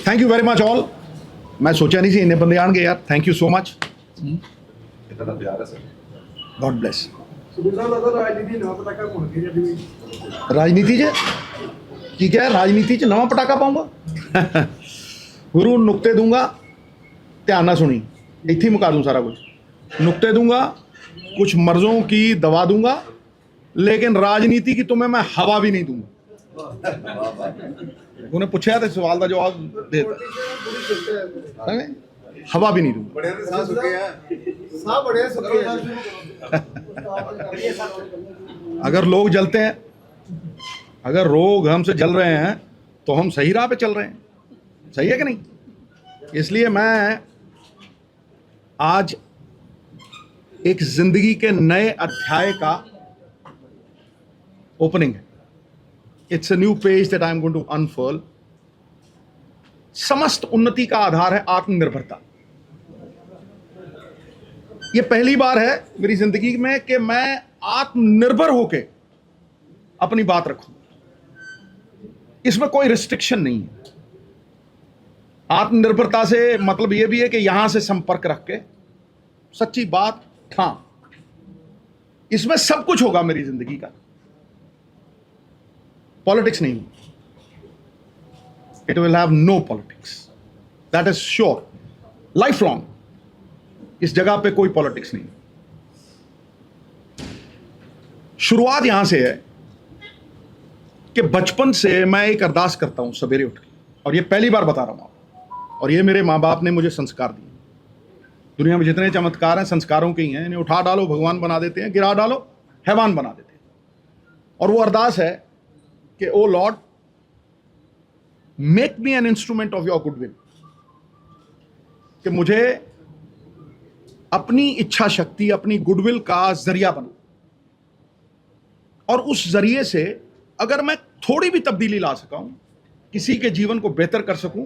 Thank you very much all. मैं सोचा नहीं सी इन्ने बंदे आएंगे यार। Thank you so much. कितना प्यार है सर। God bless. सुबीर साहब लगता राजनीति नवा पटाखा घुल गई अभी। राजनीति च की क्या है? राजनीति च नवा पटाखा पाऊंगा। गुरु नुक्ते दूंगा, ध्यान ना सुनी, इत्थे ही मुका दूं सारा कुछ। नुक्ते दूंगा, कुछ मर्जों की दवा दूंगा, लेकिन राजनीति की तुम्हें मैं हवा भी नहीं दूंगा। उन्हें पूछा तो सवाल का जवाब देता, हवा भी नहीं दूंगा। बड़े साह सुखे हैं। साह बड़े सुखे हैं। अगर लोग जलते हैं, अगर लोग हमसे जल रहे हैं, तो हम सही राह पे चल रहे हैं। सही है कि नहीं? इसलिए मैं आज एक जिंदगी के नए अध्याय का ओपनिंग है। It's a new page that I am going to unfurl. समस्त उन्नति का आधार है आत्मनिर्भरता। यह पहली बार है मेरी जिंदगी में कि मैं आत्मनिर्भर होके अपनी बात रखूं। इसमें कोई रिस्ट्रिक्शन नहीं है। आत्मनिर्भरता से मतलब यह भी है कि यहां से संपर्क रख के सच्ची बात ठां, इसमें सब कुछ होगा मेरी जिंदगी का। पॉलिटिक्स नहीं, it will have no politics, that is sure. Life long इस जगह पे कोई पॉलिटिक्स नहीं। शुरुआत यहां से है कि बचपन से मैं एक अरदास करता हूं सवेरे उठ के, और ये पहली बार बता रहा हूं आपको, और ये मेरे मां बाप ने मुझे संस्कार दिए। दुनिया में जितने चमत्कार हैं संस्कारों के ही हैं। इन्हें उठा डालो भगवान बना देते हैं, गिरा डालो हैवान बना देते हैं। और वो अरदास है कि O lord, make me an instrument of your goodwill, कि मुझे अपनी इच्छा शक्ति, अपनी गुडविल का जरिया बना, और उस जरिए से अगर मैं थोड़ी भी तब्दीली ला सका हूं, किसी के जीवन को बेहतर कर सकूं,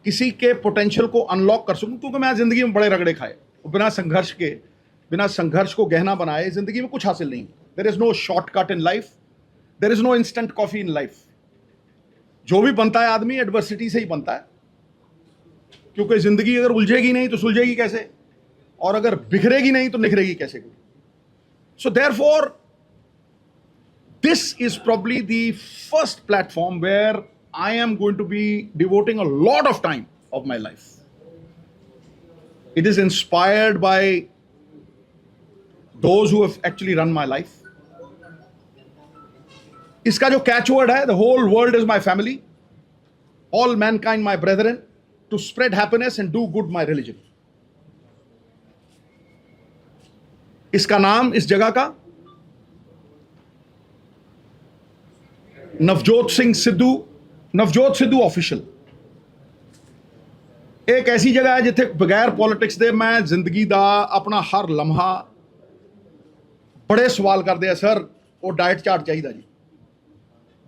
किसी के पोटेंशियल को अनलॉक कर सकूं। क्योंकि मैं जिंदगी में बड़े रगड़े खाए, बिना संघर्ष के, बिना संघर्ष को गहना बनाए जिंदगी में कुछ हासिल नहीं। There is no shortcut in life, there is no instant coffee in life. जो भी बनता है आदमी एडवर्सिटी से ही बनता है, क्योंकि जिंदगी अगर उलझेगी नहीं तो सुलझेगी कैसे, और अगर बिखरेगी नहीं तो निखरेगी कैसे। So therefore this is probably the first platform where I am going to be devoting a lot of time of my life. It is inspired by those who have actually run my life. इसका जो catchword है, the whole world is my family, all mankind my brethren, to spread happiness and do good my religion. इसका नाम इस जगह का Navjot Sidhu official. एक ऐसी जगह है जिथे बगैर पॉलिटिक्स दे मैं जिंदगी दा अपना हर लम्हा, बड़े सवाल करते हैं सर वो डाइट चार्ट चाहिए जी,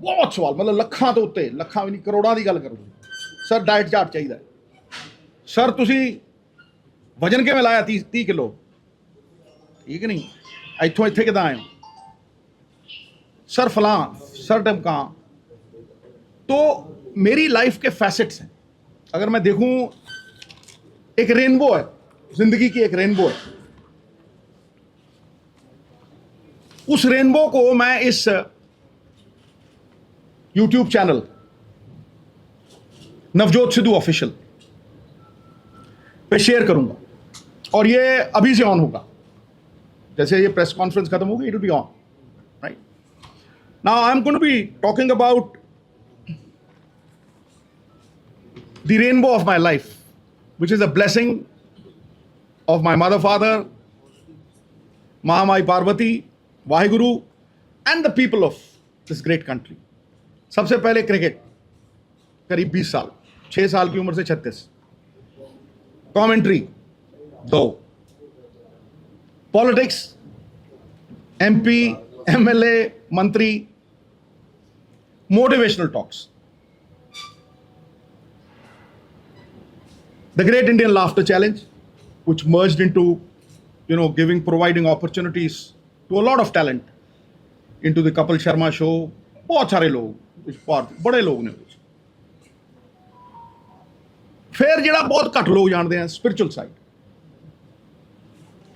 बहुत सवाल, मतलब लखां तो उत्ते, लखां भी नहीं करोड़ां की गल करो, सर डाइट चार्ट चाहिए। सर तुसी वजन किवें लाया 30 किलो, ठीक नहीं, इत्थों इत्थे किदां आए हो, सर फलां, सर ढमकां। तो मेरी लाइफ के फैसेट्स हैं। अगर मैं देखूं, एक रेनबो है जिंदगी की, एक रेनबो है। उस रेनबो को मैं इस YouTube channel Navjot Sidhu official पे शेयर करूंगा, और ये अभी से ऑन होगा। जैसे ये प्रेस कॉन्फ्रेंस खत्म होगी, it will be on, right? Now I am going to be talking about the rainbow of my life, which is a blessing of my mother, father, Mahamai Parvati, Vaheguru, and the people of this great country. सबसे पहले cricket, करीब 20 साल, 6 साल की उम्र से 36, commentary 2, politics, MP, MLA, मंत्री, motivational talks, the Great Indian Laughter Challenge, which merged into, providing opportunities to a lot of talent, into the Kapil Sharma show. बहुत सारे लोग, बड़े लोग ने, फिर ਜਿਹੜਾ ਬਹੁਤ ਘੱਟ ਲੋਕ ਜਾਣਦੇ ਆ spiritual side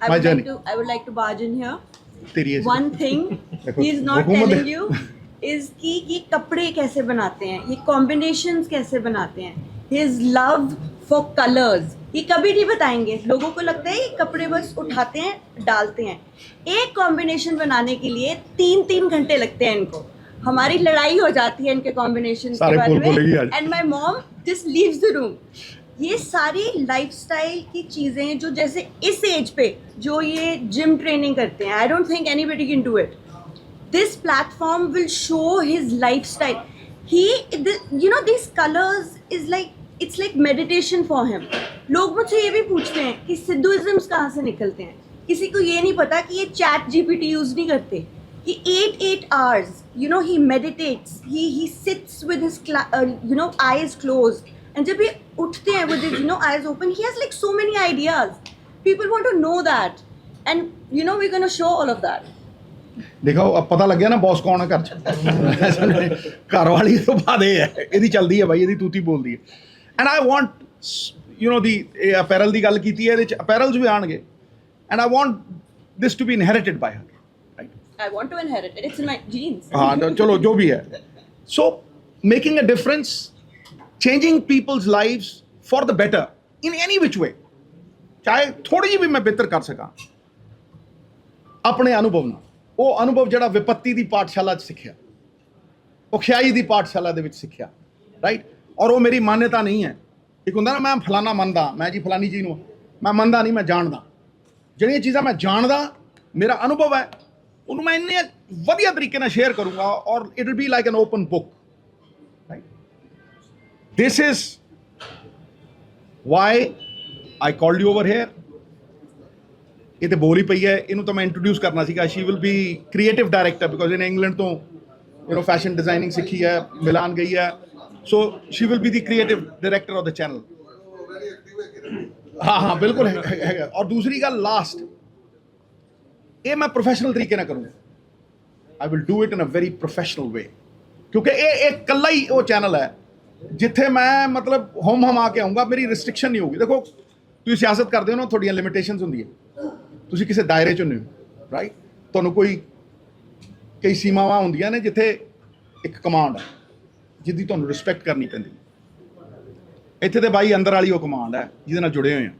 I My would journey. I would like to barge in here. तेरी ऐसी- One thing देखो, he is not हुकूमत telling है। you is कि ये कपड़े कैसे बनाते हैं, ये combinations कैसे बनाते हैं, his love for colors ये कभी नहीं बताएंगे। लोगों को लगता है ये कपड़े बस उठाते हैं डालते हैं, एक कॉम्बिनेशन बनाने के लिए 3-3 घंटे लगते हैं इनको। हमारी लड़ाई हो जाती है इनके कॉम्बिनेशन के सारे बारे बोल बोलेगी आज। में and my mom just leaves the room. ये सारी लाइफस्टाइल की चीज़ें जो जैसे इस एज पे जो ये जिम ट्रेनिंग करते हैं, I don't think anybody can do it. This platform will show his lifestyle. He you know this colours is like it's like meditation for him. लोग मुझसे ये भी पूछते हैं कि सिद्धुइज्म्स कहाँ से निकलते हैं। किसी को ये नहीं पता कि ये चैट जीपीटी यूज़ नहीं करते। He 8 hours, you know, he meditates, he sits with his, you know, eyes closed. And जब ये उठते हैं with his, you know, eyes open, he has like so many ideas. People want to know that. And, you know, we're going to show all of that. ਦੇਖੋ अब पता लग गया ना बॉस कौन है घर च घर वाली तो बात ये है ਇਹਦੀ ਚੱਲਦੀ ਹੈ ਬਾਈ ਇਹਦੀ ਤੂਤੀ ਬੋਲਦੀ ਹੈ and I want you know ਦੀ ਅਪੈਰਲ ਦੀ ਗੱਲ ਕੀਤੀ ਹੈ ਇਹਦੇ ਚ ਅਪੈਰਲਸ ਵੀ ਆਣਗੇ and I want this to be inherited by her I want to inherit it. It's in my genes. हाँ चलो जो भी है so making a difference changing people's lives for the better in any which way चाहे थोड़ी जी भी मैं बेहतर कर सका अपने अनुभव ਨਾਲ ਉਹ ਅਨੁਭਵ ਜਿਹੜਾ ਵਿਪत्ति ਦੀ ਪਾਠਸ਼ਾਲਾ 'ਚ ਸਿੱਖਿਆ ਔਖਿਆਈ ਦੀ ਪਾਠਸ਼ਾਲਾ ਦੇ ਵਿੱਚ ਸਿੱਖਿਆ ਰਾਈਟ ਔਰ ਉਹ ਮੇਰੀ ਮਾਨਤਾ ਨਹੀਂ ਹੈ ਇੱਕ ਹੁੰਦਾ ਨਾ ਮੈਂ ਫਲਾਣਾ ਮੰਨਦਾ ਮੈਂ ਜੀ ਫਲਾਣੀ ਚੀਜ਼ ਨੂੰ ਮੈਂ ਮੰਨਦਾ ਨਹੀਂ ਮੈਂ ਜਾਣਦਾ ਜਿਹੜੀਆਂ ਚੀਜ਼ਾਂ ਮੈਂ ਜਾਣਦਾ ਮੇਰਾ ਅਨੁਭਵ ਹੈ ਉਹਨੂੰ ਮੈਂ ਇੰਨੇ ਵਧੀਆ ਤਰੀਕੇ ਨਾਲ ਸ਼ੇਅਰ ਕਰੂੰਗਾ ਔਰ it will be like an open book right this is why I called you over here ਇਹ ਤੇ ਬੋਲ ਹੀ ਪਈ ਹੈ ਇਹਨੂੰ ਤਾਂ ਮੈਂ ਇੰਟਰੋਡਿਊਸ ਕਰਨਾ ਸੀਗਾ she will be creative director because ਇਹਨੇ ਇੰਗਲੈਂਡ ਤੋਂ ਯੂ ਨੋ ਫੈਸ਼ਨ ਡਿਜ਼ਾਈਨਿੰਗ ਸਿੱਖੀ ਹੈ ਮਿਲਾਨ ਗਈ ਹੈ ਸੋ she will be the creative director of the channel very active ਹੈ ਹਾਂ ਹਾਂ ਬਿਲਕੁਲ ਹੈਗਾ ਔਰ ਦੂਸਰੀ ਗੱਲ ਲਾਸਟ ਇਹ ਮੈਂ ਪ੍ਰੋਫੈਸ਼ਨਲ ਤਰੀਕੇ ਨਾਲ ਕਰੂੰਗਾ I will do it in a very professional way ਕਿਉਂਕਿ ਇਹ ਇਕੱਲਾ ਹੀ ਉਹ ਚੈਨਲ ਹੈ ਜਿੱਥੇ ਮੈਂ ਮਤਲਬ ਹਮ ਆ ਕੇ ਆਊਂਗਾ ਮੇਰੀ ਰਿਸਟ੍ਰਿਕਸ਼ਨ ਨਹੀਂ ਹੋਊਗੀ ਦੇਖੋ ਤੁਸੀਂ ਸਿਆਸਤ ਕਰਦੇ ਹੋ ਨਾ ਤੁਹਾਡੀਆਂ ਲਿਮਿਟੇਸ਼ਨਸ ਹੁੰਦੀਆਂ ਤੁਸੀਂ ਕਿਸੇ ਦਾਇਰੇ 'ਚ ਹੁੰਦੇ ਹੋ ਰਾਈਟ ਤੁਹਾਨੂੰ ਕਈ ਸੀਮਾਵਾਂ ਹੁੰਦੀਆਂ ਨੇ ਜਿੱਥੇ ਇੱਕ ਕਮਾਂਡ ਹੈ ਜਿਹਦੀ ਤੁਹਾਨੂੰ ਰਿਸਪੈਕਟ ਕਰਨੀ ਪੈਂਦੀ ਇੱਥੇ ਤੇ ਬਾਈ ਅੰਦਰ ਵਾਲੀ ਉਹ ਕਮਾਂਡ ਹੈ ਜਿਹਦੇ ਨਾਲ ਜੁੜੇ ਹੋਏ ਆ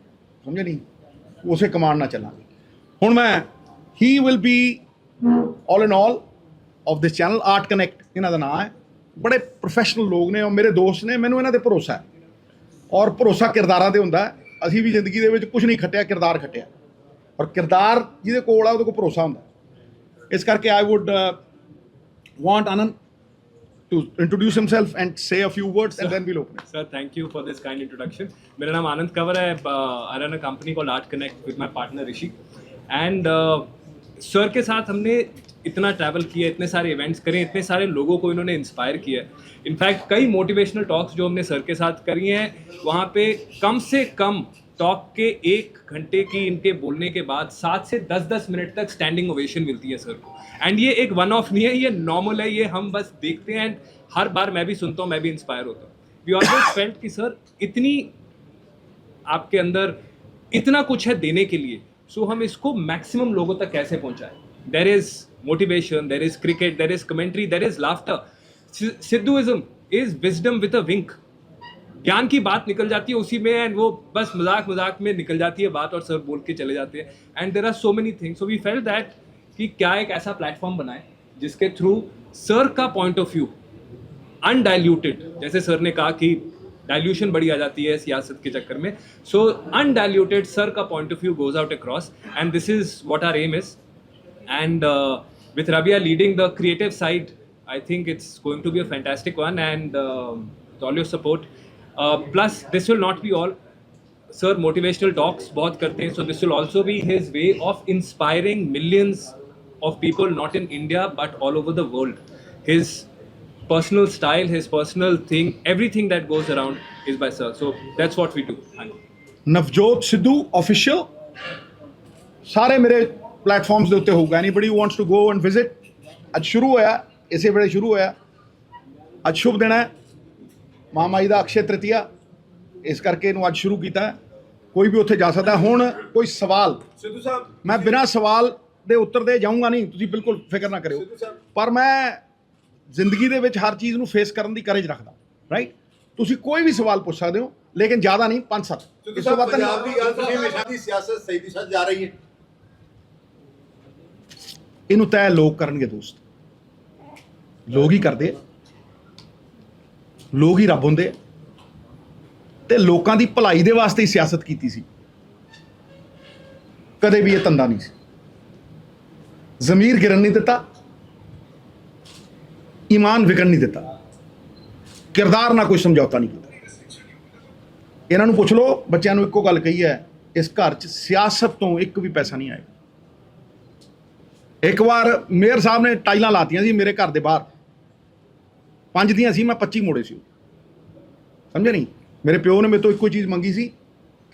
ਸਮਝੇ ਨਹੀਂ ਉਸੇ ਕਮਾਂਡ ਨਾਲ ਚੱਲਾਂਗੇ ਹੁਣ ਮੈਂ he will be all in all of this channel art connect ਇਹਨਾਂ ਦਾ ਨਾਮ ਹੈ ਬੜੇ ਪ੍ਰੋਫੈਸ਼ਨਲ ਲੋਕ ਨੇ ਔਰ ਮੇਰੇ ਦੋਸਤ ਨੇ ਮੈਨੂੰ ਇਹਨਾਂ ਤੇ ਭਰੋਸਾ ਹੈ ਔਰ ਭਰੋਸਾ ਕਿਰਦਾਰਾਂ ਤੇ ਹੁੰਦਾ ਅਸੀਂ ਵੀ ਜ਼ਿੰਦਗੀ ਦੇ ਵਿੱਚ ਕੁਝ ਨਹੀਂ ਖੱਟਿਆ ਕਿਰਦਾਰ ਖੱਟਿਆ ਔਰ ਕਿਰਦਾਰ ਜਿਹਦੇ ਕੋਲ ਆ ਉਹਦੇ ਕੋਲ ਭਰੋਸਾ ਹੁੰਦਾ ਇਸ ਕਰਕੇ ਆਈ wood want Anand to introduce himself and say a few words and then we'll open it. Sir, thank you for this kind introduction. मेरा नाम आनंद कंवर है. I run a company called Art Connect with my partner Rishi. And sir के साथ हमने इतना travel किया, इतने सारे इवेंट्स करे, इतने सारे लोगों को इन्होंने इंस्पायर किया है. इनफैक्ट कई मोटिवेशनल टॉक्स जो हमने सर के साथ करी हैं वहाँ पे कम से कम टॉक के 1 घंटे की इनके बोलने के बाद 7 से 10 मिनट तक स्टैंडिंग ओवेशन मिलती है सर को. एंड ये एक वन ऑफ नहीं है, ये नॉर्मल है, ये हम बस देखते हैं एंड हर बार मैं भी सुनता हूँ, मैं भी इंस्पायर होता हूँ. वी ऑलवेज फेल्ट कि सर इतनी आपके अंदर इतना कुछ है देने के लिए, सो हम इसको मैक्सिमम लोगों तक कैसे पहुँचाएं. There is motivation, there is cricket, there is commentary, there is laughter. Sidhuism is wisdom with a wink. ज्ञान की बात निकल जाती है उसी में एंड वो बस मजाक मजाक में निकल जाती है बात और सर बोल के चले जाते हैं. And there are so many things. So we felt that कि क्या एक ऐसा प्लेटफॉर्म बनाए जिसके थ्रू सर का पॉइंट ऑफ व्यू अनडाइल्यूटेड, जैसे सर ने कहा कि डाइल्यूशन बड़ी आ जाती है सियासत के चक्कर में, सो अनडाइल्यूटेड सर का point of view goes out across and this is what our aim is. And with Rabia leading the creative side, I think it's going to be a fantastic one and with all your support. Plus this will not be all. Sir motivational talks बहुत करते हैं, so this will also be his way of inspiring millions of people, not in India but all over the world. His personal style, his personal thing, everything that goes around is by sir. So that's what we do. Navjot Sidhu official ਸਾਰੇ ਮੇਰੇ platforms ਦੇ ਉੱਤੇ ਹੋਊਗਾ. Anybody who wants to go and visit. ਅੱਜ ਸ਼ੁਰੂ ਹੋਇਆ, ਇਸੇ ਵੇਲੇ ਸ਼ੁਰੂ ਹੋਇਆ. ਅੱਜ ਸ਼ੁਭ ਦਿਨ ਹੈ, ਮਹਾਮਾਈ ਦਾ ਅਕਸ਼ੇ ਤ੍ਰਿਤੀਆ. ਇਸ ਕਰਕੇ ਇਹਨੂੰ ਅੱਜ ਸ਼ੁਰੂ ਕੀਤਾ। ਕੋਈ ਵੀ ਉੱਥੇ ਜਾ ਸਕਦਾ। ਹੁਣ ਕੋਈ ਸਵਾਲ ਸਿੱਧੂ ਸਾਹਿਬ ਮੈਂ ਬਿਨਾਂ ਸਵਾਲ ਦੇ ਉੱਤਰ ਦੇ ਜਾਊਂਗਾ ਨਹੀਂ, ਤੁਸੀਂ ਬਿਲਕੁਲ ਫਿਕਰ ਨਾ ਕਰਿਓ। ਪਰ ਮੈਂ ਜ਼ਿੰਦਗੀ ਦੇ ਵਿੱਚ ਹਰ ਚੀਜ਼ ਨੂੰ ਫੇਸ ਕਰਨ ਦੀ ਕਰੇਜ ਰੱਖਦਾ, ਰਾਈਟ। ਤੁਸੀਂ ਕੋਈ ਵੀ ਸਵਾਲ ਪੁੱਛ ਸਕਦੇ ਹੋ, ਲੇਕਿਨ ਜ਼ਿਆਦਾ ਨਹੀਂ, 5-7 ਇਸ ਤੋਂ ਵੱਧ ਪੰਜਾਬ ਦੀ ਨਹੀਂ। ਗੱਲ ਤੁਸੀਂ ਹਮੇਸ਼ਾ ਦੀ ਸਿਆਸਤ ਸਹੀ ਦਿਸ਼ਾ 'ਚ ਜਾ ਰਹੀ ਹੈ। ਇਹਨੂੰ ਤੈਅ ਲੋਕ ਕਰਨਗੇ ਦੋਸਤ, ਲੋਕ ਹੀ ਕਰਦੇ ਆ, ਲੋਕ ਹੀ ਰੱਬ ਹੁੰਦੇ ਆ। ਤੇ ਲੋਕਾਂ ਦੀ ਭਲਾਈ ਦੇ ਵਾਸਤੇ ਹੀ ਸਿਆਸਤ ਕੀਤੀ ਸੀ, ਕਦੇ ਵੀ ਇਹ ਧੰਦਾ ਨਹੀਂ ਸੀ। ਜ਼ਮੀਰ ਗਿਰਨ ਨਹੀਂ ਦਿੱਤਾ, ਈਮਾਨ ਵਿਕਣ ਨਹੀਂ ਦਿੱਤਾ, ਕਿਰਦਾਰ ਨਾਲ ਕੋਈ ਸਮਝੌਤਾ ਨਹੀਂ ਕੀਤਾ। ਇਹਨਾਂ ਨੂੰ ਪੁੱਛ ਲਓ, ਬੱਚਿਆਂ ਨੂੰ ਇੱਕੋ ਗੱਲ ਕਹੀ ਹੈ, ਇਸ ਘਰ 'ਚ ਸਿਆਸਤ ਤੋਂ ਇੱਕ ਵੀ ਪੈਸਾ ਨਹੀਂ ਆਏਗਾ। ਇੱਕ ਵਾਰ ਮੇਅਰ ਸਾਹਿਬ ਨੇ ਟਾਈਲਾਂ ਲਾਤੀਆਂ ਸੀ ਮੇਰੇ ਘਰ ਦੇ ਬਾਹਰ, 5 ਦੀਆਂ ਸੀ, ਮੈਂ 25 ਮੋੜੇ ਸੀ, ਸਮਝੇ ਨਹੀਂ। ਮੇਰੇ ਪਿਓ ਨੇ ਮੇਰੇ ਤੋਂ ਇੱਕੋ ਚੀਜ਼ ਮੰਗੀ ਸੀ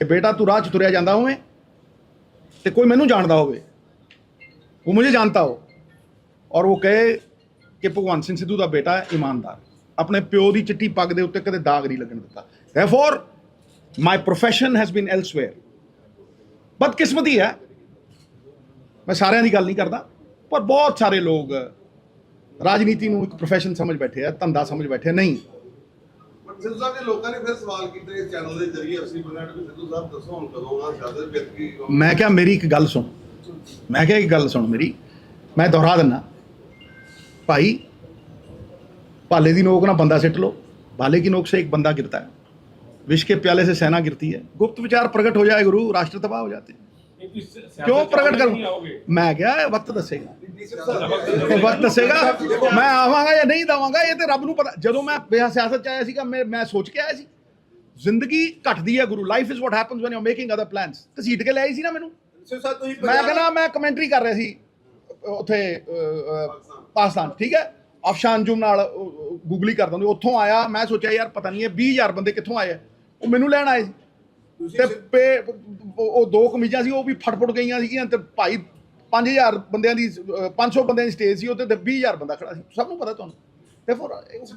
ਕਿ बेटा तू राह 'ਚ ਤੁਰਿਆ ਜਾਂਦਾ ਹੋਵੇਂ ਤੇ ਕੋਈ ਮੈਨੂੰ ਜਾਣਦਾ ਹੋਵੇ, वो मुझे जानता हो और वो कहे कि भगवंत सिंह सिद्धू का बेटा है ईमानदार, अपने प्यो की चिट्टी पग के उत्ते कदे दाग नहीं लगन दिता। Therefore my profession has been elsewhere। बदकिस्मती है, मैं सारिਆਂ ਦੀ ਗੱਲ नहीं करता, पर बहुत सारे लोग राजनीति ਨੂੰ ਇੱਕ प्रोफेशन समझ बैठे है, धंधा समझ बैठे नहीं। ਸਿੱਧੂ ਸਾਹਿਬ ਦੇ ਲੋਕਾਂ ਨੇ ਫਿਰ ਸਵਾਲ ਕੀਤੇ ਇਸ ਚੈਨਲ ਦੇ ਜ਼ਰੀਏ ਅਸੀਂ ਬੁਲਾਣ ਕਿ ਸਿੱਧੂ ਸਾਹਿਬ ਦੱਸੋ ਹੁਣ ਕਦੋਂ ਆ ਸਿਆਸਤ ਵਿੱਚ ਕੀ मैं क्या मेरी एक गल सुन, मैं क्या एक गल सुन मेरी, मैं दोहरा दिना भाई, भाले की नोक ना बंदा सिट लो, भाले की नोक से एक बंदा गिरता है, विष के प्याले से सेना गिरती है। गुप्त विचार प्रकट हो जाए गुरु, राष्ट्र तबाह हो जाते हैं। क्यों प्रकट करूं मैं, क्या वक्त दसेगा, वक्त दसेगा मैं आवांगा या नहीं दवांगा, ये तो रब नूं पता। ਜਦੋਂ ਮੈਂ ਸਿਆਸਤ 'ਚ ਆਇਆ ਸੀਗਾ ਮੈਂ ਸੋਚ ਕੇ ਆਇਆ ਸੀ ਜ਼ਿੰਦਗੀ ਘਟਦੀ ਹੈ ਗੁਰੂ, life is what happens when you are making other plans. ਘਸੀਟ ਕੇ ਲਿਆਈ ਸੀ ਨਾ ਮੈਨੂੰ, ਸਿੱਧੂ ਸਾਹਿਬ ਤੁਸੀਂ ਮੈਂ ਕਹਿੰਦਾ ਮੈਂ ਕਮੈਂਟਰੀ ਕਰ ਰਿਹਾ ਸੀ ਉੱਥੇ ਪਾਕਿਸਤਾਨ, ਠੀਕ ਹੈ, ਅਫਸ਼ਾਨ ਅੰਜੁਮ ਨਾਲ ਗੂਗਲੀ ਕਰਦਾ ਹੁੰਦੇ, ਉੱਥੋਂ ਆਇਆ। ਮੈਂ ਸੋਚਿਆ ਯਾਰ ਪਤਾ ਨਹੀਂ ਇਹ 20,000 ਬੰਦੇ ਕਿੱਥੋਂ ਆਏ ਆ, ਉਹ ਮੈਨੂੰ ਲੈਣ ਆਏ ਸੀ ਤੇ ਉਹ 2 ਕਮੀਜ਼ਾਂ ਸੀ, ਉਹ ਵੀ ਫਟਫਟ ਗਈਆਂ ਸੀਗੀਆਂ ਤੇ ਭਾਈ 5,000 ਬੰਦਿਆਂ ਦੀ 500 ਬੰਦਿਆਂ ਦੀ ਸਟੇਜ ਸੀ ਉੱਤੇ ਤੇ 20,000 ਬੰਦਾ ਖੜਾ ਸੀ, ਸਭ ਨੂੰ ਪਤਾ ਤੁਹਾਨੂੰ। ਤੇ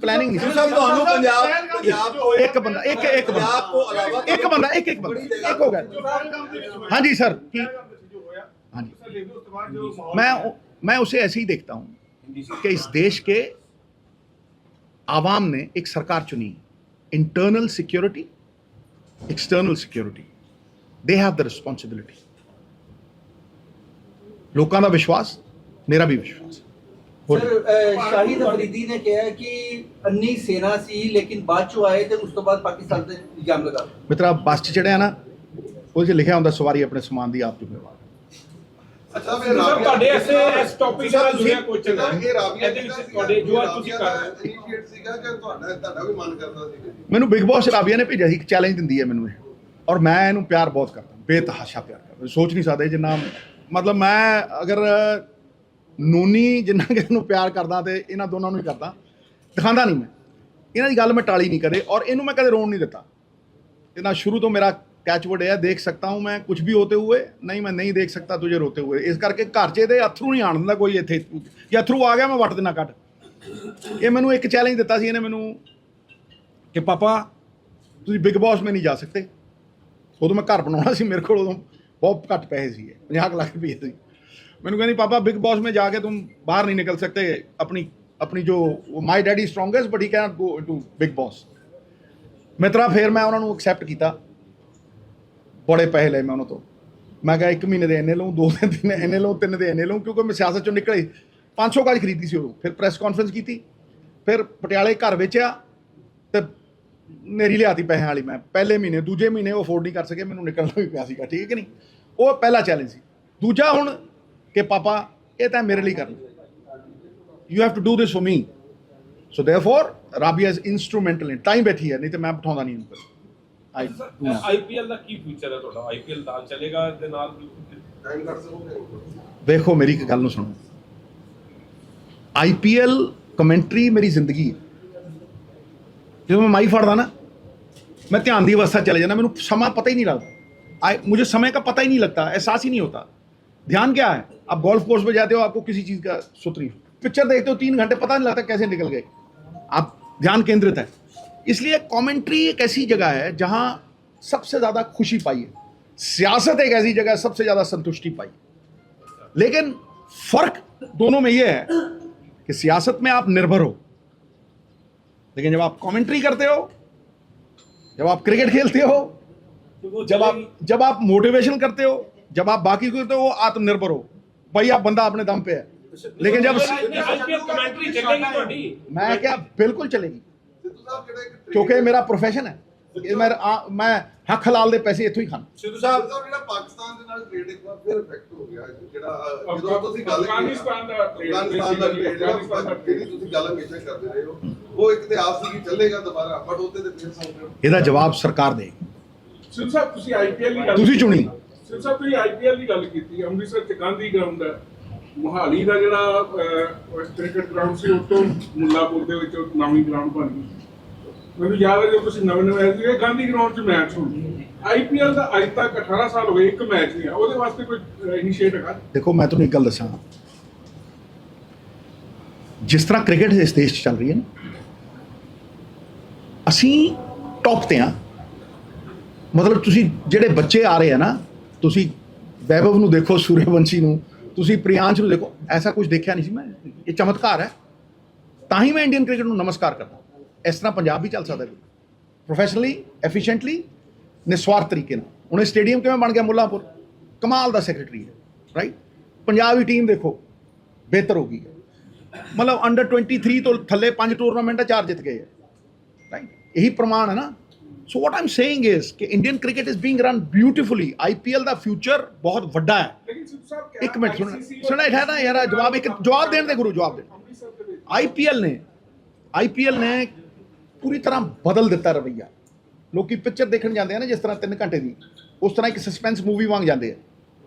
ਪਲੈਨਿੰਗ ਨਹੀਂ ਸਿੱਧੂ ਸਾਹਿਬ ਤੁਹਾਨੂੰ ਪੰਜਾਬ ਤੋਂ ਇੱਕ ਬੰਦਾ ਇੱਕ ਪੰਜਾਬ ਤੋਂ ਇਲਾਵਾ ਇੱਕ ਬੰਦਾ ਇੱਕ ਹੋ ਗਿਆ। हाँ जी सर, हाँ जी, मैं उसे ऐसे ही देखता हूँ कि इस देश के आवाम ने एक सरकार चुनी, internal security, external security, they have the responsibility. लोगों का विश्वास, मेरा भी विश्वास। सर शाहिद अफरीदी ने कहा कि अन्नी सेना सी लेकिन बाद चो आए थे, उस तो बाद पाकिस्तान से इल्जाम लगा। मित्रा बस च चढ़िया ना, वो लिखा होंगे सवारी अपने समान की आप जिम्मेवार। ਅੱਛਾ ਸਿੱਧੂ ਸਾਹਿਬ ਤੁਹਾਡੇ ਇਸ ਟੌਪਿਕ ਨਾਲ ਜੁੜਿਆ ਕੁਐਸਚਨ ਹੈ ਇਹ ਰਾਬੀਆ ਇਹਦੇ ਵਿੱਚ ਤੁਹਾਡੇ ਜੋ ਅੱਜ ਤੁਸੀਂ ਕਰ ਰਹੇ ਹੋ ਇਨੀਸ਼ੀਏਟ ਸੀਗਾ ਕਿ ਤੁਹਾਡਾ ਵੀ ਮਨ ਕਰਦਾ ਸੀਗਾ ਜੀ? ਮੈਨੂੰ ਬਿਗ ਬੌਸ ਰਾਬੀਆ ਨੇ ਭੇਜਿਆ ਸੀ, ਇੱਕ ਚੈਲੰਜ ਦਿੰਦੀ ਹੈ ਮੈਨੂੰ ਇਹ, ਔਰ ਮੈਂ ਇਹਨੂੰ ਪਿਆਰ ਬਹੁਤ ਕਰਦਾ, ਬੇਤਹਾਸ਼ਾ ਪਿਆਰ ਕਰਦਾ, ਸੋਚ ਨਹੀਂ ਸਕਦੇ ਜਿੰਨਾ। ਮਤਲਬ ਮੈਂ ਅਗਰ ਨੂਨੀ ਜਿੰਨਾ ਕਿ ਇਹਨੂੰ ਪਿਆਰ ਕਰਦਾ ਤੇ ਇਹਨਾਂ ਦੋਨਾਂ ਨੂੰ ਹੀ ਕਰਦਾ, ਦਿਖਾਉਂਦਾ ਨਹੀਂ ਮੈਂ। ਇਹਨਾਂ ਦੀ ਗੱਲ ਮੈਂ ਟਾਲੀ ਨਹੀਂ ਕਦੇ, ਔਰ ਇਹਨੂੰ ਮੈਂ ਕਦੇ ਰੋਣ ਨਹੀਂ ਦਿੱਤਾ। ਇਹਨਾਂ शुरू तो मेरा कैचवर्ड है, देख सकता हूँ मैं कुछ भी होते हुए, नहीं मैं नहीं देख सकता तुझे रोते हुए। इस करके घर 'ਚ ਇਹਦੇ ਅਥਰੂ ਨਹੀਂ ਆਣ ਦਿੰਦਾ ਕੋਈ ਇੱਥੇ, ਜੇ ਅਥਰੂ ਆ ਗਿਆ ਮੈਂ ਵੱਟ ਦੇਣਾ ਕੱਢ। ਇਹ ਮੈਨੂੰ ਇੱਕ ਚੈਲੰਜ ਦਿੱਤਾ ਸੀ ਇਹਨੇ ਮੈਨੂੰ ਕਿ ਪਾਪਾ ਤੁਸੀਂ ਬਿਗ ਬੌਸ में नहीं जा सकते। ਉਦੋਂ ਮੈਂ ਘਰ ਬਣਾਉਣਾ ਸੀ, ਮੇਰੇ ਕੋਲ ਉਦੋਂ ਬਹੁਤ ਘੱਟ ਪੈਸੇ ਸੀ, 50 ਲੱਖ ਰੁਪਏ ਸੀ। ਮੈਨੂੰ ਕਹਿੰਦੀ ਪਾਪਾ बिग बॉस में जाके तुम बाहर नहीं निकल सकते, अपनी जो my daddy strongest but he can go to Bigg Boss. मित्रा फिर मैं उन्होंने एक्सैप्ट किया, बड़े पैसे ले मैं उन्होंने, मैं क्या 1 महीने के इन्ने लूँ, 2 दिन इन्ने लूँ, 3 दिन इन्ने लूँ, क्योंकि मैं सियासत चों निकले 500 गज खरीदी सी उदों। फिर प्रैस कॉन्फ्रेंस की, फिर पटियाले घर वेचिया तो नेरी लियाती पैसे वाली। मैं पहले महीने दूजे महीने वो अफोर्ड नहीं कर सके, मैंने निकलना भी पिया सीगा, ठीक है कि नहीं। वो पहला चैलेंज सी। दूजा हुण कि पापा ये तो मेरे लिए करना, you have to do this for me. So therefore Rabia is instrumental in time बैठी है, नहीं तो मैं बिठाਉਂਦਾ नहीं इनको। ਆਈਪੀਐਲ ਦਾ ਕੀ ਫਿਊਚਰ ਹੈ ਤੁਹਾਡਾ? ਆਈਪੀਐਲ ਨਾਲ ਚੱਲੇਗਾ ਦੇ ਨਾਲ? ਟਾਈਮ ਕਰ ਸਕੋਗੇ? देखो मेरी एक गल सुनो, IPL कमेंट्री मेरी जिंदगी है। जो मैं माई फड़दा ना, मैं ध्यान की अवस्था चले जाना, मैंने समा पता ही नहीं लगता, मुझे समय का पता ही नहीं लगता, एहसास ही नहीं होता। ध्यान क्या है, आप गोल्फ कोर्स पे जाते हो, आपको किसी चीज़ का सुतरी, पिक्चर देखते हो 3 घंटे पता नहीं लगता कैसे निकल गए, आप ध्यान केंद्रित है। इसलिए कमेंट्री एक ऐसी जगह है जहां सबसे ज़्यादा खुशी पाई है, सियासत एक ऐसी जगह है सबसे ज़्यादा संतुष्टि पाई। लेकिन फर्क दोनों में यह है कि सियासत में आप निर्भर हो, लेकिन जब आप कमेंट्री करते हो, जब आप क्रिकेट खेलते हो, जब आप मोटिवेशन करते हो, जब आप बाकी को करते हो, आत्मनिर्भर हो भाई, आप बंदा अपने दम पे है। लेकिन जब कमेंट्री चलेगी ਤੁਹਾਡੀ मैं क्या बिल्कुल चलेगी, ਸਿੱਧੂ ਸਾਹਿਬ ਜਿਹੜਾ ਇੱਕ क्योंकि मेरा प्रोफेशन है, ये मैं हक हलाल दे पैसे इत्थों ही खाना। ਸਿੱਧੂ ਸਾਹਿਬ ਸਾਹਿਬ ਜਿਹੜਾ ਪਾਕਿਸਤਾਨ ਦੇ ਨਾਲ ਟ੍ਰੇਡ ਇੱਕ ਵਾਰ ਫਿਰ ਇਫੈਕਟ ਹੋ ਗਿਆ, ਜਿਹੜਾ ਜਦੋਂ ਤੁਸੀਂ ਗੱਲ ਅਫਗਾਨਿਸਤਾਨ ਦਾ ਅਫਗਾਨਿਸਤਾਨ ਦਾ trade ਜਿਹੜੀ ਤੁਸੀਂ ਗੱਲ ਹਮੇਸ਼ਾ ਕਰਦੇ ਰਹੇ ਹੋ, ਉਹ ਇੱਕ ਇਤਿਹਾਸ ਸੀ, ਚੱਲੇਗਾ ਦੁਬਾਰਾ, ਬਟ ਉਹਦੇ ਤੇ ਫਿਰ ਸੰਕਟ। ਇਹਦਾ ਜਵਾਬ ਸਰਕਾਰ ਦੇ, ਸਿੱਧੂ ਸਾਹਿਬ ਤੁਸੀਂ ਆਈਪੀਐਲ ਦੀ ਗੱਲ ਤੁਸੀਂ ਚੁਣੀ। ਸਿੱਧੂ ਸਾਹਿਬ ਤੁਸੀਂ ਆਈਪੀਐਲ ਦੀ ਗੱਲ ਕੀਤੀ, ਅੰਮ੍ਰਿਤਸਰ ਚ ਗਾਂਧੀ ਗਰਾਊਂਡ ਹੈ, ਮੁਹਾਲੀ ਦਾ ਜਿਹੜਾ ਕ੍ਰਿਕਟ ਗਰਾਊਂਡ ਸੀ, ਉਹ ਤੋਂ ਮੁੱਲਾਪੁਰ ਦੇ ਵਿੱਚ ਨਵੀਂ ਗਰਾਊਂਡ ਬਣ ਗਈ। ਮੈਨੂੰ ਯਾਦ ਹੈ ਜਦੋਂ ਤੁਸੀਂ ਨਵੇਂ ਆਏ ਸੀ, ਗਾਂਧੀ ਗਰਾਊਂਡ 'ਚ ਮੈਚ ਹੋਣੀ। ਆਈਪੀਐਲ ਦਾ ਅੱਜ ਤੱਕ 18 ਸਾਲ ਹੋਏ ਇੱਕ ਮੈਚ ਨਹੀਂ ਆ, ਉਹਦੇ ਵਾਸਤੇ ਕੋਈ ਇਨੀਸ਼ੀਏਟ ਹੈਗਾ? ਦੇਖੋ ਮੈਂ ਤੁਹਾਨੂੰ ਇੱਕ ਗੱਲ ਦੱਸਾਂ, ਜਿਸ ਤਰ੍ਹਾਂ ਕ੍ਰਿਕਟ ਇਸ ਦੇਸ਼ 'ਚ ਚੱਲ ਰਹੀ ਹੈ ਨਾ, ਅਸੀਂ ਟੌਪ ਤੇ ਆ। ਮਤਲਬ ਤੁਸੀਂ ਜਿਹੜੇ ਬੱਚੇ ਆ ਰਹੇ ਆ ਨਾ, ਤੁਸੀਂ ਵੈਭਵ ਨੂੰ ਦੇਖੋ, ਸੂਰਯਵੰਸ਼ੀ ਨੂੰ, ਤੁਸੀਂ ਪ੍ਰਿयांश ਨੂੰ ਦੇਖੋ, ਐਸਾ ਕੁਝ ਦੇਖਿਆ ਨਹੀਂ ਸੀ ਮੈਂ। ਇਹ ਚਮਤਕਾਰ ਹੈ, ਤਾਂ ਹੀ ਮੈਂ ਇੰਡੀਅਨ ਕ੍ਰਿਕਟ ਨੂੰ ਨਮਸਕਾਰ ਕਰਦਾ। ਇਸ ਤਰ੍ਹਾਂ ਪੰਜਾਬ ਵੀ ਚੱਲ ਸਕਦਾ, ਪ੍ਰੋਫੈਸ਼ਨਲੀ, ਐਫੀਸ਼ੀਐਂਟਲੀ, ਨਿਸਵਾਰਥ ਤਰੀਕੇ ਨਾਲ। ਹੁਣ ਇਹ ਸਟੇਡੀਅਮ ਕਿਵੇਂ ਬਣ ਗਿਆ ਮੁੱਲਾਂਪੁਰ, ਕਮਾਲ ਦਾ ਸੈਕਟਰੀ ਹੈ, ਰਾਈਟ। ਪੰਜਾਬ ਦੀ ਟੀਮ ਦੇਖੋ ਬਿਹਤਰ ਹੋ ਗਈ ਹੈ, ਮਤਲਬ ਅੰਡਰ 23 ਤੋਂ ਥੱਲੇ 5 ਟੂਰਨਾਮੈਂਟਾਂ 4 ਜਿੱਤ ਗਏ ਹੈ, ਰਾਈਟ। ਇਹੀ ਪ੍ਰਮਾਣ ਹੈ ਨਾ। ਸੋ ਵਾਟ ਆਈ ਐਮ ਸੇਇੰਗ ਇਜ਼ ਕਿ Indian cricket is being run beautifully. IPL the future ਬਹੁਤ ਵੱਡਾ ਹੈ। ਲੇਕਿਨ ਸਿੱਧੂ ਸਾਹਿਬ ਇੱਕ ਮਿੰਟ ਸੁਣਾ ਹੈ ਨਾ ਯਾਰ, ਜਵਾਬ ਦੇਣ ਦੇ ਗੁਰੂ, ਜਵਾਬ ਦੇ। ਆਈਪੀਐਲ ਨੇ ਪੂਰੀ ਤਰ੍ਹਾਂ ਬਦਲ ਦਿੱਤਾ ਰਵੱਈਆ। ਲੋਕੀ ਪਿਕਚਰ ਦੇਖਣ ਜਾਂਦੇ ਆ ਨਾ, ਜਿਸ ਤਰ੍ਹਾਂ 3 ਘੰਟੇ ਦੀ, ਉਸ ਤਰ੍ਹਾਂ ਇੱਕ ਸਸਪੈਂਸ ਮੂਵੀ ਵਾਂਗ ਜਾਂਦੇ ਆ।